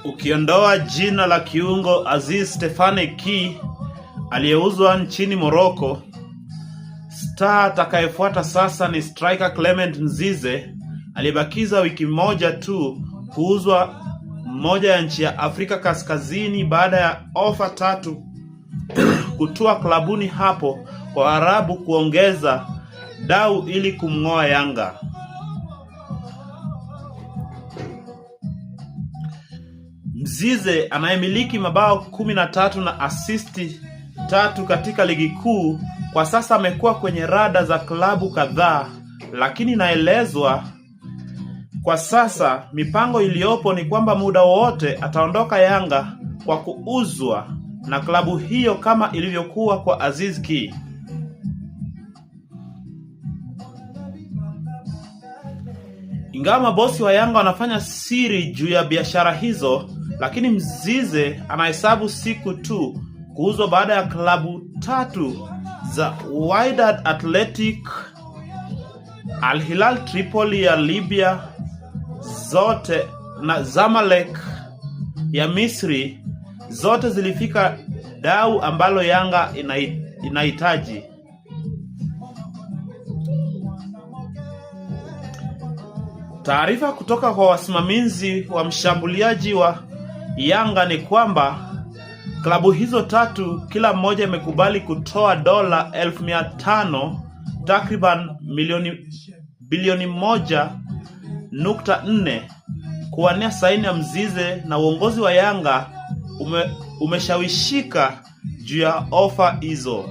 Ukiondoa jina la kiungo Aziz Stefane Ki aliyeuzwa nchini Morocco, star atakayefuata sasa ni striker Clement Mzize aliyebakiza wiki moja tu kuuzwa moja ya nchi ya Afrika Kaskazini baada ya ofa 3 kutua klabuni hapo kwa Arabu kuongeza dau ili kumng'oa Yanga. Mzize anayemiliki mabao 13 na asisti 3 katika ligi kuu kwa sasa amekuwa kwenye rada za klabu kadhaa, lakini inaelezwa kwa sasa mipango iliyopo ni kwamba muda wote ataondoka Yanga kwa kuuzwa na klabu hiyo kama ilivyokuwa kwa Aziz Ki. Ingawa mabosi wa Yanga wanafanya siri juu ya biashara hizo, lakini Mzize anahesabu siku tu kuuzwa baada ya klabu 3 za Wydad Athletic, Al Hilal Tripoli ya Libya zote na Zamalek ya Misri zote zilifika dau ambalo Yanga inahitaji. Taarifa kutoka kwa wasimamizi wa mshambuliaji wa Yanga ni kwamba klabu hizo 3 kila mmoja imekubali kutoa dola 1,500 takriban bilioni 1.4 kuwania saini ya Mzize, na uongozi wa Yanga umeshawishika juu ya ofa hizo.